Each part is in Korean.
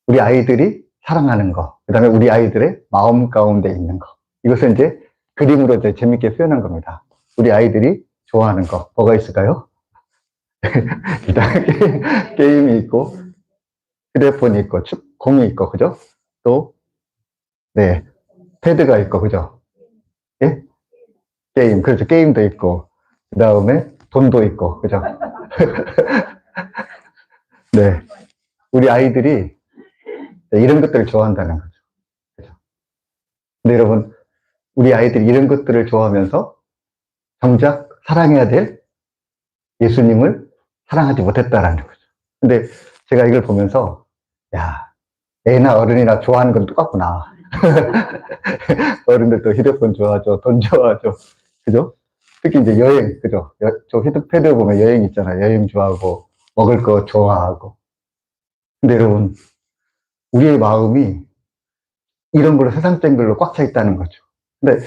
우리 아이들이 사랑하는 거, 그 다음에 우리 아이들의 마음 가운데 있는 거. 이것을 이제 그림으로 이제 재밌게 표현한 겁니다. 우리 아이들이 좋아하는 거, 뭐가 있을까요? 일단 게임이 있고, 휴대폰이 있고, 공이 있고, 그죠? 또, 네, 패드가 있고, 그죠? 예? 게임, 그렇죠. 게임도 있고, 그 다음에 돈도 있고, 그죠? 네. 우리 아이들이 이런 것들을 좋아한다는 거죠. 그죠? 근데 여러분, 우리 아이들이 이런 것들을 좋아하면서 정작 사랑해야 될 예수님을 사랑하지 못했다라는 거죠. 근데 제가 이걸 보면서, 야, 애나 어른이나 좋아하는 건 똑같구나. 어른들도 휴대폰 좋아하죠. 돈 좋아하죠. 그죠? 특히 이제 여행, 그죠? 저 휴대패드 보면 여행 있잖아요. 여행 좋아하고, 먹을 거 좋아하고. 근데 여러분, 우리의 마음이 이런 걸로 세상적인 걸로 꽉 차 있다는 거죠. 근데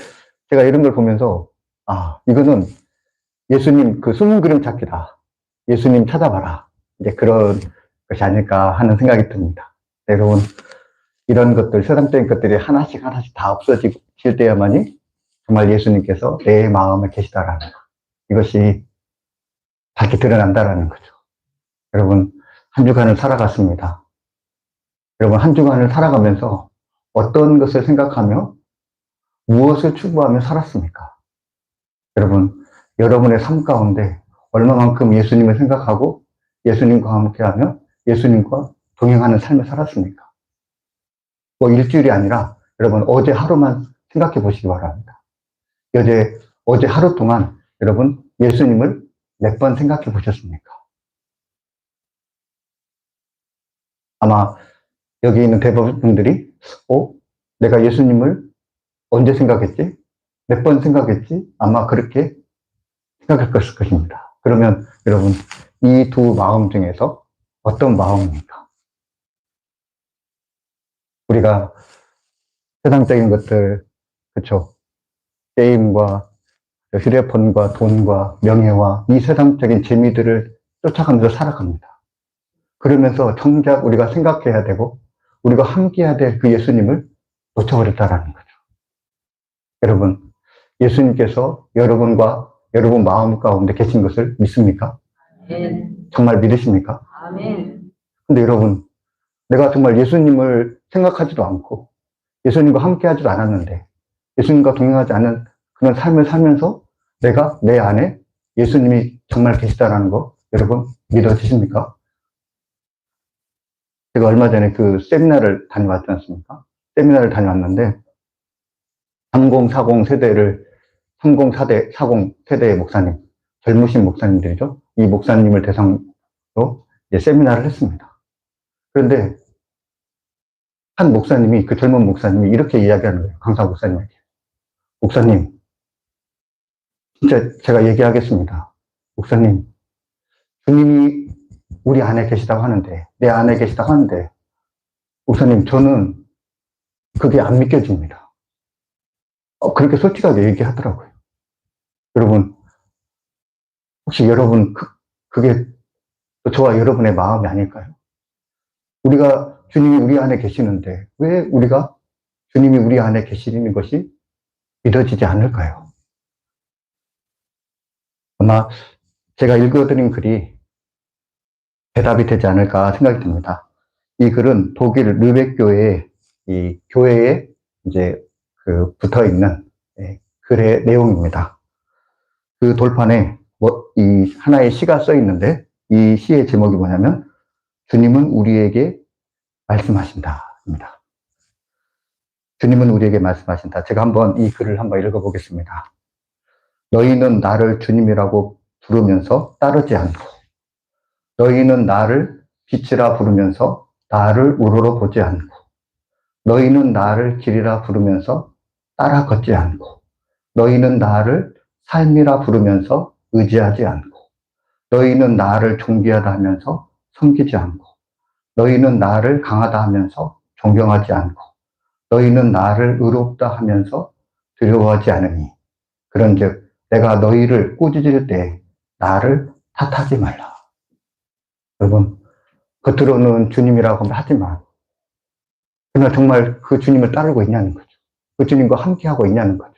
제가 이런 걸 보면서, 아, 이거는 예수님 그 숨은 그림 찾기다. 예수님 찾아봐라. 이제 그런 것이 아닐까 하는 생각이 듭니다. 여러분, 이런 것들, 세상적인 것들이 하나씩 하나씩 다 없어질 때야만이 정말 예수님께서 내 마음에 계시다라는 것. 이것이 밝게 드러난다라는 거죠. 여러분, 한 주간을 살아갔습니다. 여러분, 한 주간을 살아가면서 어떤 것을 생각하며 무엇을 추구하며 살았습니까? 여러분, 여러분의 삶 가운데 얼마만큼 예수님을 생각하고 예수님과 함께하며 예수님과 동행하는 삶을 살았습니까? 뭐 일주일이 아니라 여러분 어제 하루만 생각해 보시기 바랍니다. 어제 하루 동안 여러분 예수님을 몇 번 생각해 보셨습니까? 아마 여기 있는 대부분 분들이 내가 예수님을 언제 생각했지? 몇 번 생각했지? 아마 그렇게 생각할 것입니다. 그러면 여러분 이 두 마음 중에서 어떤 마음입니까? 우리가 세상적인 것들, 그렇죠? 게임과 휴대폰과 돈과 명예와 이 세상적인 재미들을 쫓아가면서 살아갑니다. 그러면서 정작 우리가 생각해야 되고 우리가 함께해야 될 그 예수님을 놓쳐버렸다라는 거죠. 여러분, 예수님께서 여러분과 여러분 마음 가운데 계신 것을 믿습니까? 아멘. 정말 믿으십니까? 아멘. 근데 여러분, 내가 정말 예수님을 생각하지도 않고 예수님과 함께하지도 않았는데 예수님과 동행하지 않은 그런 삶을 살면서 내가 내 안에 예수님이 정말 계시다라는 거 여러분 믿어지십니까? 제가 얼마 전에 그 세미나를 다녀왔지 않습니까? 세미나를 다녀왔는데 3040 세대를 3040 세대의 목사님, 젊으신 목사님들이죠. 이 목사님을 대상으로 이제 세미나를 했습니다. 그런데 한 목사님이 그 젊은 목사님이 이렇게 이야기하는 거예요. 강사 목사님에게. 목사님, 진짜 제가 얘기하겠습니다. 목사님, 주님이 우리 안에 계시다고 하는데, 내 안에 계시다고 하는데, 목사님, 저는 그게 안 믿겨집니다. 그렇게 솔직하게 얘기하더라고요. 여러분, 혹시 여러분, 그게 저와 여러분의 마음이 아닐까요? 우리가 주님이 우리 안에 계시는데, 왜 우리가 주님이 우리 안에 계시는 것이 믿어지지 않을까요? 아마 제가 읽어드린 글이 대답이 되지 않을까 생각이 듭니다. 이 글은 독일 르벡 교회의 이 교회에 이제 그 붙어 있는 글의 내용입니다. 그 돌판에 이 하나의 시가 써 있는데 이 시의 제목이 뭐냐면 주님은 우리에게 말씀하신다입니다. 주님은 우리에게 말씀하신다. 제가 한번 이 글을 한번 읽어보겠습니다. 너희는 나를 주님이라고 부르면서 따르지 않고 너희는 나를 빛이라 부르면서 나를 우러러 보지 않고 너희는 나를 길이라 부르면서 따라 걷지 않고 너희는 나를 삶이라 부르면서 의지하지 않고 너희는 나를 존귀하다 하면서 섬기지 않고 너희는 나를 강하다 하면서 존경하지 않고 너희는 나를 의롭다 하면서 두려워하지 않으니 그런즉 내가 너희를 꾸짖을 때 나를 탓하지 말라. 여러분, 겉으로는 주님이라고 하지만 그러나 정말 그 주님을 따르고 있냐는 거죠. 그 주님과 함께하고 있냐는 거죠.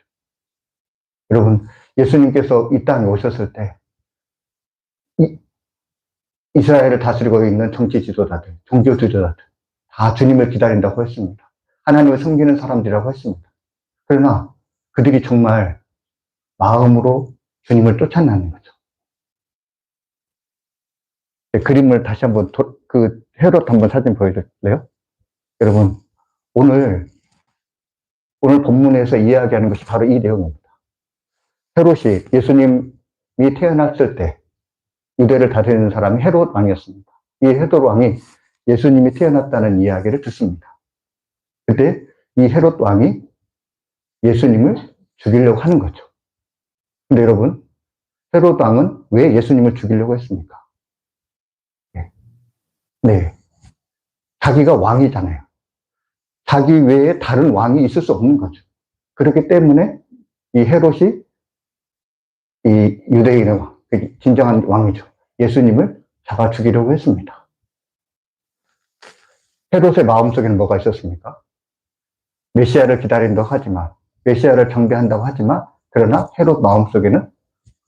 여러분, 예수님께서 이 땅에 오셨을 때 이스라엘을 다스리고 있는 정치 지도자들, 종교 지도자들 다 주님을 기다린다고 했습니다. 하나님을 섬기는 사람들이라고 했습니다. 그러나 그들이 정말 마음으로 주님을 쫓아나는 거죠. 그림을 다시 한번 그 헤롯 한번 사진 보여줄래요? 여러분, 오늘 본문에서 이야기하는 것이 바로 이 내용입니다. 헤롯이 예수님이 태어났을 때 유대를 다스리는 사람이 헤롯 왕이었습니다. 이 헤롯 왕이 예수님이 태어났다는 이야기를 듣습니다. 그때 이 헤롯 왕이 예수님을 죽이려고 하는 거죠. 근데 여러분, 헤롯 왕은 왜 예수님을 죽이려고 했습니까? 네. 자기가 왕이잖아요. 자기 외에 다른 왕이 있을 수 없는 거죠. 그렇기 때문에 이 헤롯이 이 유대인의 왕, 진정한 왕이죠. 예수님을 잡아 죽이려고 했습니다. 헤롯의 마음속에는 뭐가 있었습니까? 메시아를 기다린다고 하지만, 메시아를 경배한다고 하지만, 그러나 헤롯 마음속에는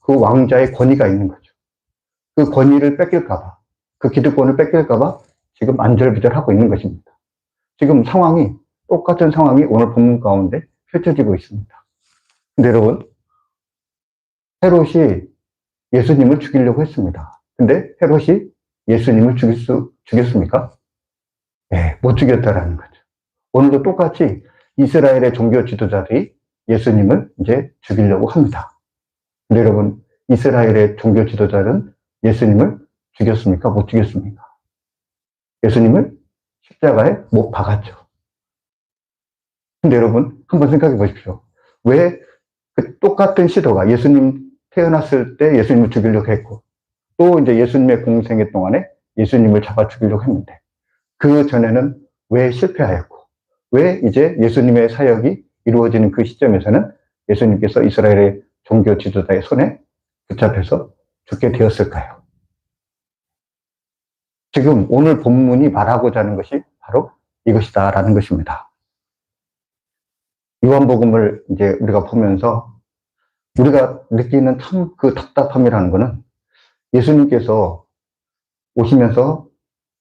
그 왕자의 권위가 있는 거죠. 그 권위를 뺏길까봐, 그 기득권을 뺏길까봐 지금 안절부절하고 있는 것입니다. 지금 상황이, 똑같은 상황이 오늘 본문 가운데 펼쳐지고 있습니다. 근데 여러분, 헤롯이 예수님을 죽이려고 했습니다. 근데 헤롯이 예수님을 죽였습니까? 네, 못 죽였다라는 거죠. 오늘도 똑같이 이스라엘의 종교 지도자들이 예수님을 이제 죽이려고 합니다. 근데 여러분, 이스라엘의 종교 지도자는 예수님을 죽였습니까? 못 죽였습니까? 예수님을 십자가에 못 박았죠. 근데 여러분, 한번 생각해 보십시오. 왜 그 똑같은 시도가 예수님 태어났을 때 예수님을 죽이려고 했고, 또 이제 예수님의 공생애 동안에 예수님을 잡아 죽이려고 했는데, 그 전에는 왜 실패하였고, 왜 이제 예수님의 사역이 이루어지는 그 시점에서는 예수님께서 이스라엘의 종교 지도자의 손에 붙잡혀서 죽게 되었을까요? 지금 오늘 본문이 말하고자 하는 것이 바로 이것이다라는 것입니다. 요한복음을 이제 우리가 보면서 우리가 느끼는 참 그 답답함이라는 것은 예수님께서 오시면서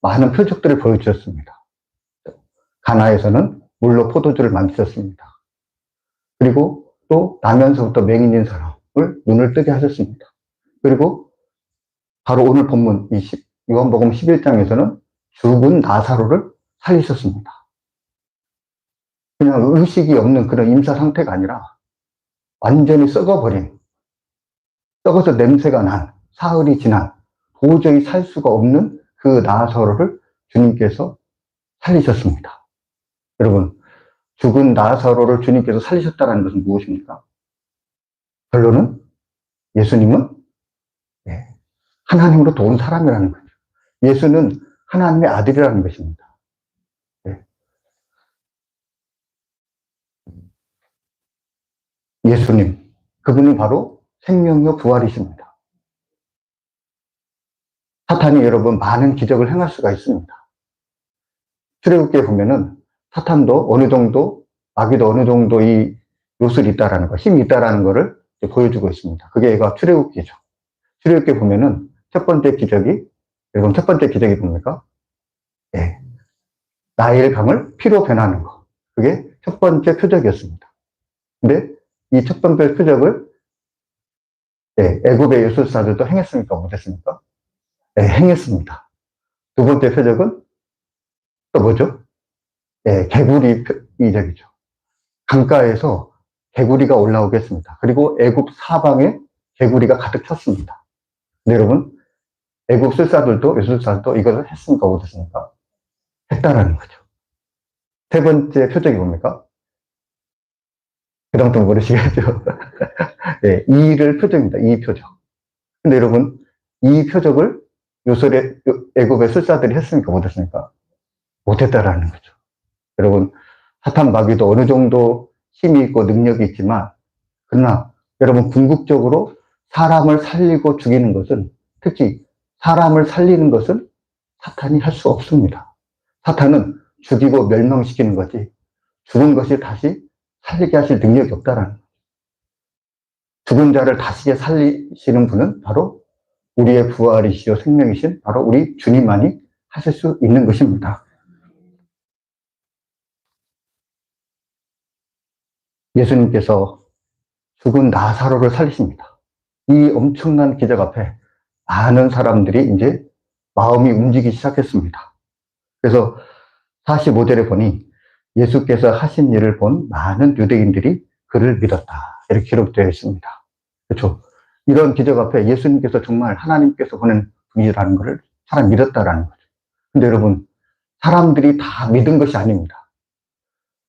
많은 표적들을 보여주셨습니다. 가나에서는 물로 포도주를 만드셨습니다. 그리고 또 나면서부터 맹인인 사람을 눈을 뜨게 하셨습니다. 그리고 바로 오늘 본문 요한복음 11장에서는 죽은 나사로를 살리셨습니다. 그냥 의식이 없는 그런 임사 상태가 아니라 완전히 썩어서 냄새가 난, 사흘이 지난, 도저히 살 수가 없는 그 나사로를 주님께서 살리셨습니다. 여러분, 죽은 나사로를 주님께서 살리셨다는 것은 무엇입니까? 결론은 예수님은 하나님으로 도운 사람이라는 거죠. 예수는 하나님의 아들이라는 것입니다. 예수님, 그분은 바로 생명이요 부활이십니다. 사탄이 여러분 많은 기적을 행할 수가 있습니다. 출애굽기에 보면은 사탄도 어느 정도, 마귀도 어느 정도 이 요술이 있다라는 거, 힘이 있다라는 거를 보여주고 있습니다. 그게 얘가 출애굽기죠. 출애굽기에 보면은 첫 번째 기적이 뭡니까? 네. 나일 강을 피로 변하는 거. 그게 첫 번째 표적이었습니다. 근데 이 첫 번째 표적을 애굽의 요술사들도 행했습니까? 못했습니까? 네, 행했습니다. 두 번째 표적은 또 뭐죠? 개구리 이적이죠. 강가에서 개구리가 올라오게 했습니다. 그리고 애굽 사방에 개구리가 가득 찼습니다. 근데 여러분, 애굽 술사들도 요술사들도 이것을 했습니까? 못했습니까? 했다라는 거죠. 세 번째 표적이 뭡니까? 그 다음부터 모르시겠죠? 네, 이를 표적입니다. 이 표적. 근데 여러분, 이 표적을 애굽의 술사들이 했습니까? 못했습니까? 못했다라는 거죠. 여러분, 사탄 마귀도 어느 정도 힘이 있고 능력이 있지만, 그러나 여러분, 궁극적으로 사람을 살리고 죽이는 것은, 특히 사람을 살리는 것은 사탄이 할 수 없습니다. 사탄은 죽이고 멸망시키는 거지 죽은 것이 다시 살리게 하실 능력이 없다라는 거예요. 죽은 자를 다시 살리시는 분은 바로 우리의 부활이시요 생명이신 바로 우리 주님만이 하실 수 있는 것입니다. 예수님께서 죽은 나사로를 살리십니다. 이 엄청난 기적 앞에 많은 사람들이 이제 마음이 움직이기 시작했습니다. 그래서 45절에 보니 예수께서 하신 일을 본 많은 유대인들이 그를 믿었다. 이렇게 기록되어 있습니다. 그렇죠? 이런 기적 앞에 예수님께서 정말 하나님께서 보낸 분이라는 것을 사람 믿었다라는 거죠. 근데 여러분, 사람들이 다 믿은 것이 아닙니다.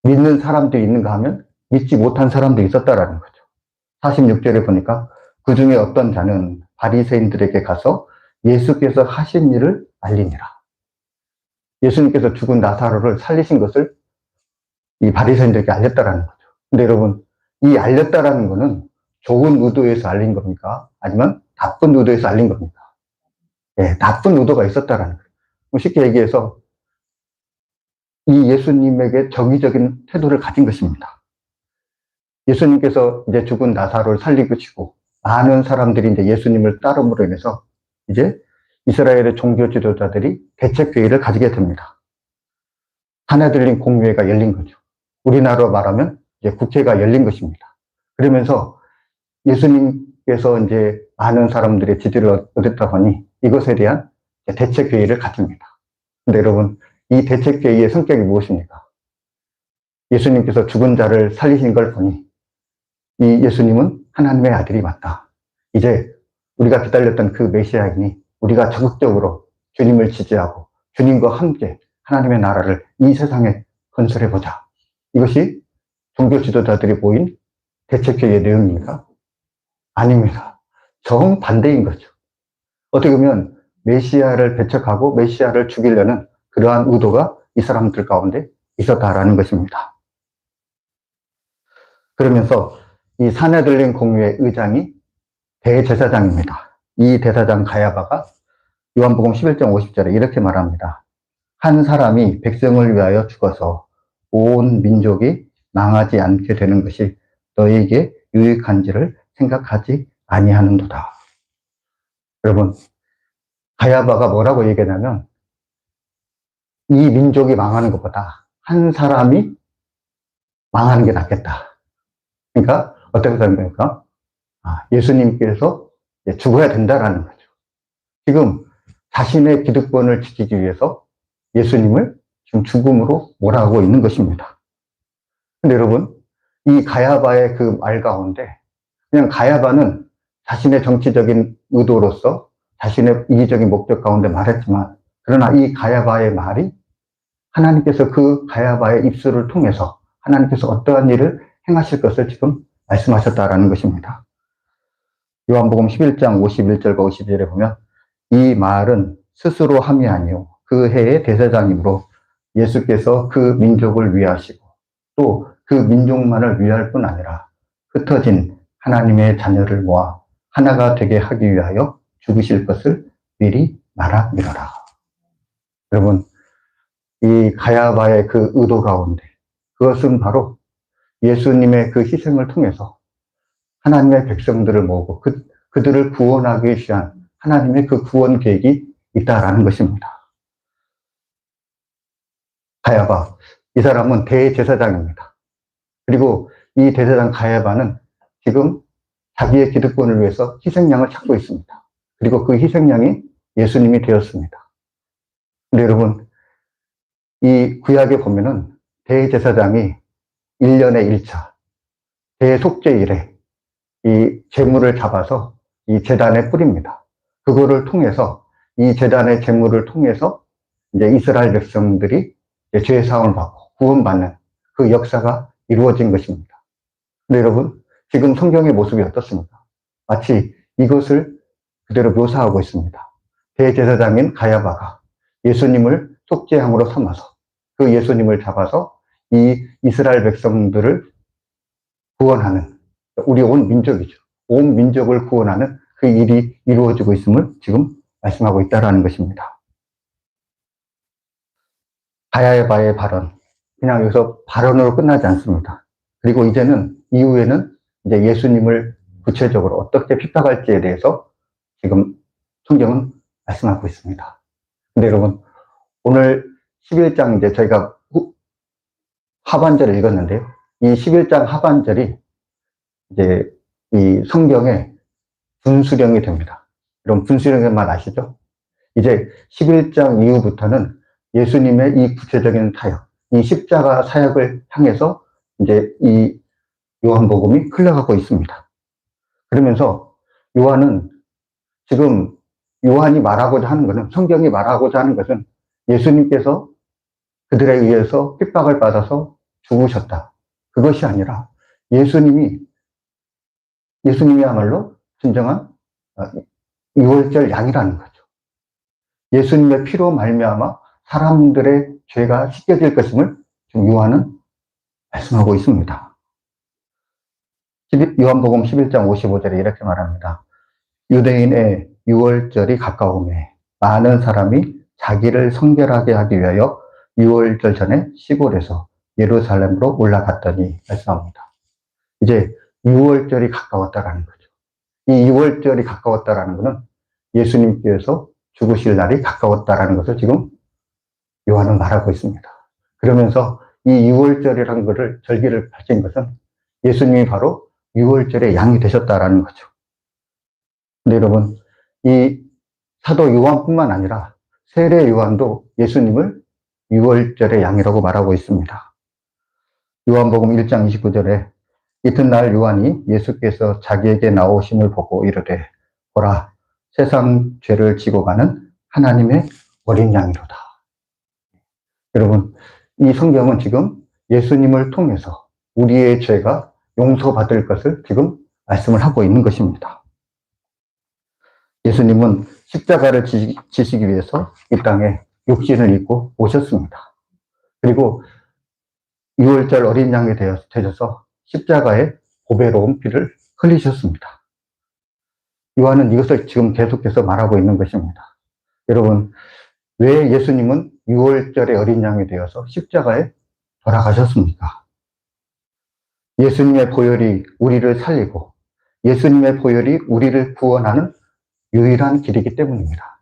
믿는 사람들이 있는가 하면 믿지 못한 사람도 있었다라는 거죠. 46절에 보니까 그 중에 어떤 자는 바리새인들에게 가서 예수께서 하신 일을 알리니라. 예수님께서 죽은 나사로를 살리신 것을 이 바리새인들에게 알렸다라는 거죠. 근데 여러분, 이 알렸다라는 거는 좋은 의도에서 알린 겁니까? 아니면 나쁜 의도에서 알린 겁니까? 네, 나쁜 의도가 있었다라는 거예요. 쉽게 얘기해서 이 예수님에게 정의적인 태도를 가진 것입니다. 예수님께서 이제 죽은 나사로를 살리시고 많은 사람들이 이제 예수님을 따름으로 인해서 이제 이스라엘의 종교 지도자들이 대책회의를 가지게 됩니다. 사내들린 공회가 열린 거죠. 우리나라로 말하면 이제 국회가 열린 것입니다. 그러면서 예수님께서 이제 많은 사람들의 지지를 얻었다 보니 이것에 대한 대책회의를 가집니다. 근데 여러분, 이 대책회의의 성격이 무엇입니까? 예수님께서 죽은 자를 살리신 걸 보니 이 예수님은 하나님의 아들이 맞다. 이제 우리가 기다렸던 그 메시아이니 우리가 적극적으로 주님을 지지하고 주님과 함께 하나님의 나라를 이 세상에 건설해보자. 이것이 종교 지도자들이 모인 대책회의의 내용입니까? 아닙니다. 정반대인 거죠. 어떻게 보면 메시아를 배척하고 메시아를 죽이려는 그러한 의도가 이 사람들 가운데 있었다라는 것입니다. 그러면서 이 사내들린 공회의 의장이 대제사장입니다. 이 대사장 가야바가 요한복음 11장 50절에 이렇게 말합니다. 한 사람이 백성을 위하여 죽어서 온 민족이 망하지 않게 되는 것이 너에게 유익한지를 생각하지 아니하는도다. 여러분, 가야바가 뭐라고 얘기하냐면 이 민족이 망하는 것보다 한 사람이 망하는 게 낫겠다. 그러니까 어떻게 생각합니까? 예수님께서 죽어야 된다라는 거죠. 지금 자신의 기득권을 지키기 위해서 예수님을 지금 죽음으로 몰아가고 있는 것입니다. 근데 여러분, 이 가야바의 그 말 가운데 그냥 가야바는 자신의 정치적인 의도로서 자신의 이기적인 목적 가운데 말했지만 그러나 이 가야바의 말이 하나님께서 그 가야바의 입술을 통해서 하나님께서 어떠한 일을 행하실 것을 지금 말씀하셨다라는 것입니다. 요한복음 11장 51절과 52절에 보면 이 말은 스스로 함이 아니요 그 해의 대제사장이므로 예수께서 그 민족을 위하시고 또 그 민족만을 위할 뿐 아니라 흩어진 하나님의 자녀를 모아 하나가 되게 하기 위하여 죽으실 것을 미리 말하미러라. 여러분, 이 가야바의 그 의도 가운데 그것은 바로 예수님의 그 희생을 통해서 하나님의 백성들을 모으고 그들을 구원하기 위한 하나님의 그 구원 계획이 있다라는 것입니다. 가야바, 이 사람은 대제사장입니다. 그리고 이 대제사장 가야바는 지금 자기의 기득권을 위해서 희생양을 찾고 있습니다. 그리고 그 희생양이 예수님이 되었습니다. 근데 여러분, 이 구약에 보면은 대제사장이 1년에 1차 대속죄일에 이 제물을 잡아서 이 제단에 뿌립니다. 그거를 통해서 이 제단의 제물을 통해서 이제 이스라엘 백성들이 이제 죄 사함을 받고 구원받는 그 역사가 이루어진 것입니다. 근데 여러분, 지금 성경의 모습이 어떻습니까? 마치 이것을 그대로 묘사하고 있습니다. 대제사장인 가야바가 예수님을 속죄함으로 삼아서 그 예수님을 잡아서 이 이스라엘 백성들을 구원하는 우리 온 민족이죠. 온 민족을 구원하는 그 일이 이루어지고 있음을 지금 말씀하고 있다는 것입니다. 바야바의 발언. 그냥 여기서 발언으로 끝나지 않습니다. 그리고 이제는 이후에는 이제 예수님을 구체적으로 어떻게 핍박할지에 대해서 지금 성경은 말씀하고 있습니다. 근데 여러분, 오늘 11장 이제 저희가 하반절을 읽었는데요. 이 11장 하반절이 이제 이 성경의 분수령이 됩니다. 여러분, 분수령의 말 아시죠? 이제 11장 이후부터는 예수님의 이 구체적인 사역, 이 십자가 사역을 향해서 이제 이 요한복음이 흘러가고 있습니다. 그러면서 요한은 지금 요한이 말하고자 하는 것은, 성경이 말하고자 하는 것은 예수님께서 그들에 의해서 핍박을 받아서 죽으셨다. 그것이 아니라 예수님이야말로 진정한 유월절 양이라는 거죠. 예수님의 피로 말미암아 사람들의 죄가 씻겨질 것임을 지금 요한은 말씀하고 있습니다. 요한복음 11장 55절에 이렇게 말합니다. 유대인의 유월절이 가까우매 많은 사람이 자기를 성결하게 하기 위하여 유월절 전에 시골에서 예루살렘으로 올라갔더니 말씀합니다. 이제 유월절이 가까웠다라는 거죠. 이 유월절이 가까웠다라는 것은 예수님께서 죽으실 날이 가까웠다라는 것을 지금 요한은 말하고 있습니다. 그러면서 이 유월절이라는 것을 절기를 펼친 것은 예수님이 바로 유월절의 양이 되셨다라는 거죠. 근데 여러분, 이 사도 요한뿐만 아니라 세례 요한도 예수님을 유월절의 양이라고 말하고 있습니다. 요한복음 1장 29절에 이튿날 요한이 예수께서 자기에게 나오심을 보고 이르되 보라 세상 죄를 지고 가는 하나님의 어린 양이로다. 여러분, 이 성경은 지금 예수님을 통해서 우리의 죄가 용서받을 것을 지금 말씀을 하고 있는 것입니다. 예수님은 십자가를 지시기 위해서 이 땅에 육신을 입고 오셨습니다. 그리고 유월절 어린 양이 되셔서 십자가에 보배로운 피를 흘리셨습니다. 요한은 이것을 지금 계속해서 말하고 있는 것입니다. 여러분, 왜 예수님은 유월절의 어린 양이 되어서 십자가에 돌아가셨습니까? 예수님의 보혈이 우리를 살리고 예수님의 보혈이 우리를 구원하는 유일한 길이기 때문입니다.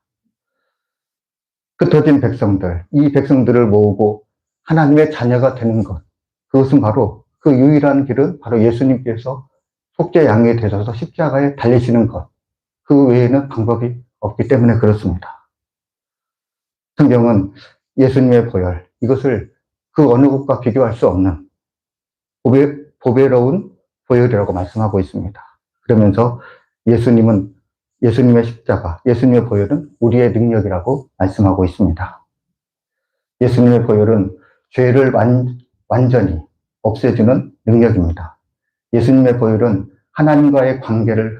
흩어진 백성들, 이 백성들을 모으고 하나님의 자녀가 되는 것, 그것은 바로 그 유일한 길은 바로 예수님께서 속죄 양이 되셔서 십자가에 달리시는 것, 그 외에는 방법이 없기 때문에 그렇습니다. 성경은 예수님의 보혈, 이것을 그 어느 것과 비교할 수 없는 보배로운 보혈이라고 말씀하고 있습니다. 그러면서 예수님의 십자가, 예수님의 보혈은 우리의 능력이라고 말씀하고 있습니다. 예수님의 보혈은 죄를 완전히 없애주는 능력입니다. 예수님의 보혈은 하나님과의 관계를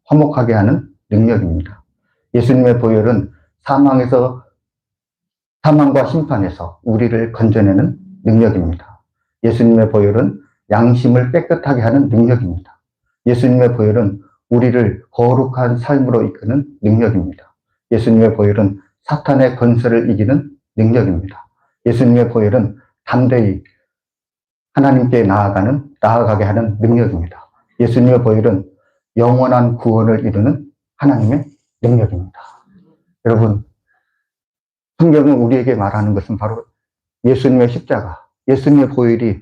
화목하게 하는 능력입니다. 예수님의 보혈은 사망과 심판에서 우리를 건져내는 능력입니다. 예수님의 보혈은 양심을 깨끗하게 하는 능력입니다. 예수님의 보혈은 우리를 거룩한 삶으로 이끄는 능력입니다. 예수님의 보혈은 사탄의 권세를 이기는 능력입니다. 예수님의 보혈은 담대히 하나님께 나아가게 하는 능력입니다. 예수님의 보혈은 영원한 구원을 이루는 하나님의 능력입니다. 여러분, 성경은 우리에게 말하는 것은 바로 예수님의 십자가, 예수님의 보혈이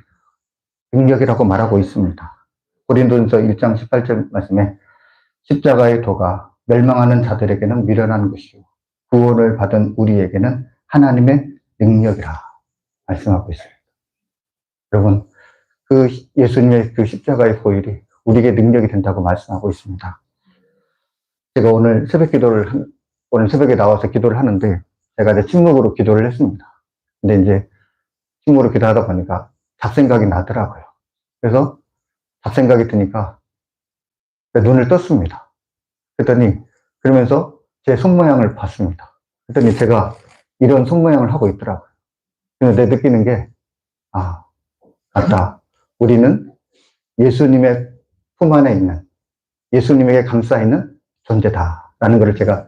능력이라고 말하고 있습니다. 고린도전서 1장 18절 말씀에 십자가의 도가 멸망하는 자들에게는 미련한 것이요 구원을 받은 우리에게는 하나님의 능력이라 말씀하고 있습니다. 여러분, 그 예수님의 그 십자가의 보혈이 우리에게 능력이 된다고 말씀하고 있습니다. 제가 오늘 새벽에 나와서 기도를 하는데 제가 이제 침묵으로 기도를 했습니다. 근데 이제 침묵으로 기도하다 보니까 잡생각이 나더라고요. 그래서 잡생각이 드니까 눈을 떴습니다. 그러면서 제 손모양을 봤습니다. 그랬더니 제가 이런 손모양을 하고 있더라고요. 그래서 내가 느끼는 게, 맞다. 우리는 예수님의 품 안에 있는, 예수님에게 감싸있는 존재다. 라는 것을 제가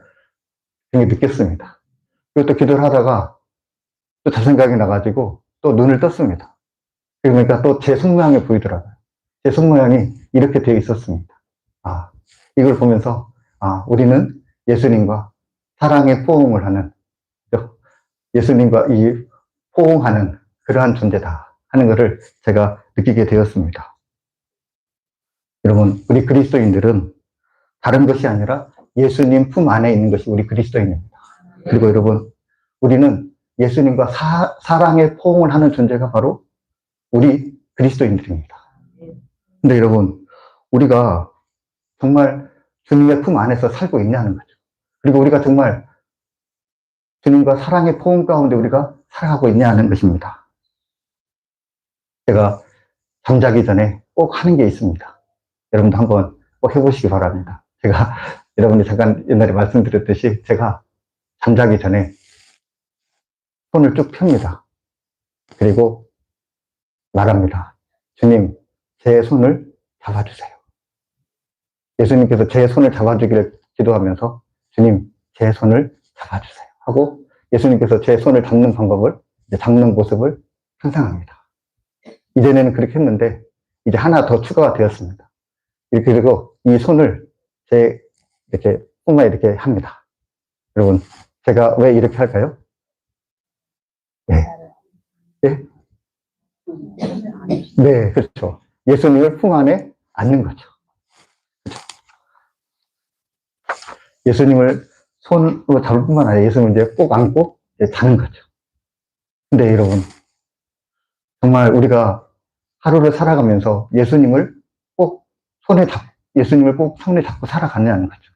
느꼈습니다. 그리고 또 기도를 하다가 또 잡생각이 나가지고 또 눈을 떴습니다. 그러니까 또 제 손모양이 보이더라고요. 제 손모양이 이렇게 되어 있었습니다. 아, 이걸 보면서, 아, 우리는 예수님과 사랑의 포옹을 하는, 예수님과 이 포옹하는 그러한 존재다 하는 것을 제가 느끼게 되었습니다. 여러분, 우리 그리스도인들은 다른 것이 아니라 예수님 품 안에 있는 것이 우리 그리스도인입니다. 그리고 여러분, 우리는 예수님과 사랑의 포옹을 하는 존재가 바로 우리 그리스도인들입니다. 근데 여러분, 우리가 정말 주님의 품 안에서 살고 있냐는 거죠. 그리고 우리가 정말 주님과 사랑의 포옹 가운데 우리가 살아가고 있냐는 것입니다. 제가 잠자기 전에 꼭 하는 게 있습니다. 여러분도 한번 꼭 해보시기 바랍니다. 제가 여러분이 잠깐 옛날에 말씀드렸듯이 제가 잠자기 전에 손을 쭉 펴니다. 그리고 말합니다. 주님, 제 손을 잡아주세요. 예수님께서 제 손을 잡아주기를 기도하면서 주님, 제 손을 잡아주세요 하고 예수님께서 제 손을 잡는 방법을, 잡는 모습을 상상합니다. 이전에는 그렇게 했는데 이제 하나 더 추가가 되었습니다. 그리고 이 손을 제 이렇게 손에 이렇게 합니다. 여러분, 제가 왜 이렇게 할까요? 네. 네? 네, 그렇죠. 예수님을 품 안에 안는 거죠. 그렇죠? 예수님을 손으로 잡을 뿐만 아니라 예수님을 이제 꼭 안고 이제 자는 거죠. 근데 여러분, 정말 우리가 하루를 살아가면서 예수님을 꼭 예수님을 꼭 손에 잡고 살아가냐는 거죠.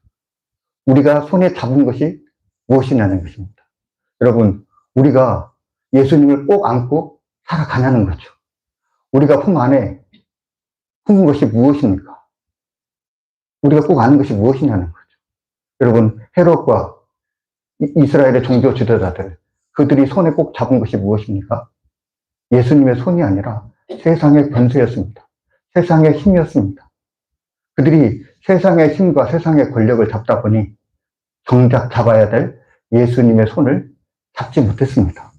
우리가 손에 잡은 것이 무엇이냐는 것입니다. 여러분, 우리가 예수님을 꼭 안고 살아가냐는 거죠. 우리가 품 안에 품은 것이 무엇입니까? 우리가 꼭 아는 것이 무엇이냐는 거죠. 여러분, 헤롯과 이스라엘의 종교 지도자들, 그들이 손에 꼭 잡은 것이 무엇입니까? 예수님의 손이 아니라 세상의 권세였습니다. 세상의 힘이었습니다. 그들이 세상의 힘과 세상의 권력을 잡다 보니 정작 잡아야 될 예수님의 손을 잡지 못했습니다.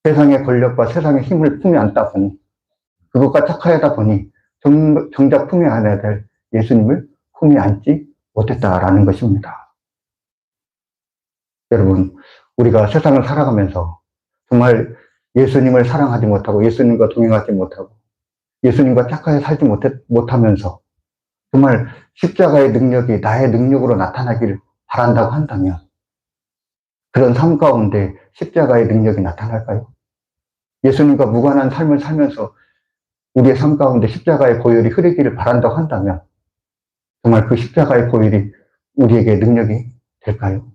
세상의 권력과 세상의 힘을 품에 안다 보니, 그것과 착하다 보니 정작 품에 안아야 될 예수님을 품에 안지 못했다라는 것입니다. 여러분, 우리가 세상을 살아가면서 정말 예수님을 사랑하지 못하고 예수님과 동행하지 못하고 예수님과 착하게 살지 못하면서 정말 십자가의 능력이 나의 능력으로 나타나기를 바란다고 한다면 그런 삶 가운데 십자가의 능력이 나타날까요? 예수님과 무관한 삶을 살면서 우리의 삶 가운데 십자가의 보혈이 흐르기를 바란다고 한다면 정말 그 십자가의 보혈이 우리에게 능력이 될까요?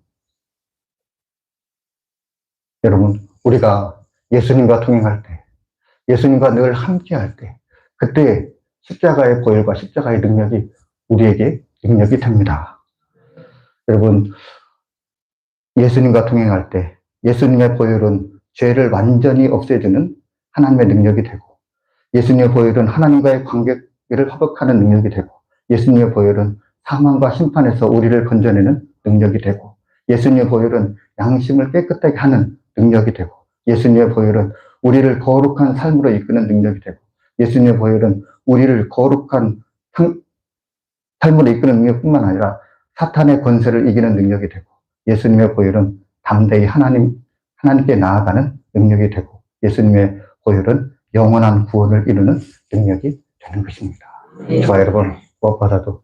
여러분, 우리가 예수님과 동행할 때, 예수님과 늘 함께 할 때, 그때 십자가의 보혈과 십자가의 능력이 우리에게 능력이 됩니다. 여러분, 예수님과 동행할 때 예수님의 보혈은 죄를 완전히 없애주는 하나님의 능력이 되고, 예수님의 보혈은 하나님과의 관계를 회복하는 능력이 되고, 예수님의 보혈은 사망과 심판에서 우리를 건져내는 능력이 되고, 예수님의 보혈은 양심을 깨끗하게 하는 능력이 되고, 예수님의 보혈은 우리를 거룩한 삶으로 이끄는 능력이 되고, 예수님의 보혈은 우리를 거룩한 삶으로 이끄는 능력뿐만 아니라 사탄의 권세를 이기는 능력이 되고, 예수님의 보혈은 담대히 하나님께 나아가는 능력이 되고, 예수님의 보혈은 영원한 구원을 이루는 능력이 되는 것입니다. 저와 여러분, 무엇보다도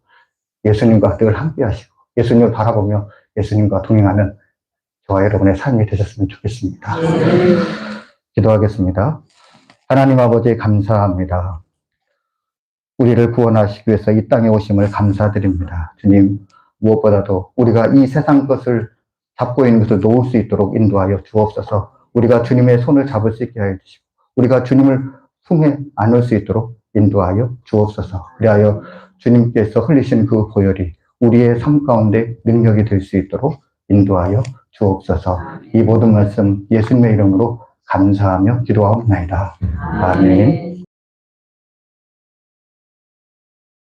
예수님과 늘 함께 하시고 예수님을 바라보며 예수님과 동행하는 저와 여러분의 삶이 되셨으면 좋겠습니다. 기도하겠습니다. 하나님 아버지, 감사합니다. 우리를 구원하시기 위해서 이 땅에 오심을 감사드립니다. 주님, 무엇보다도 우리가 이 세상 것을 잡고 있는 것을 놓을 수 있도록 인도하여 주옵소서. 우리가 주님의 손을 잡을 수 있게 하여 주시고 우리가 주님을 품에 안을 수 있도록 인도하여 주옵소서. 그리하여 주님께서 흘리신 그 보혈이 우리의 삶 가운데 능력이 될 수 있도록 인도하여 주옵소서. 이 모든 말씀 예수님의 이름으로 감사하며 기도하옵나이다. 아멘.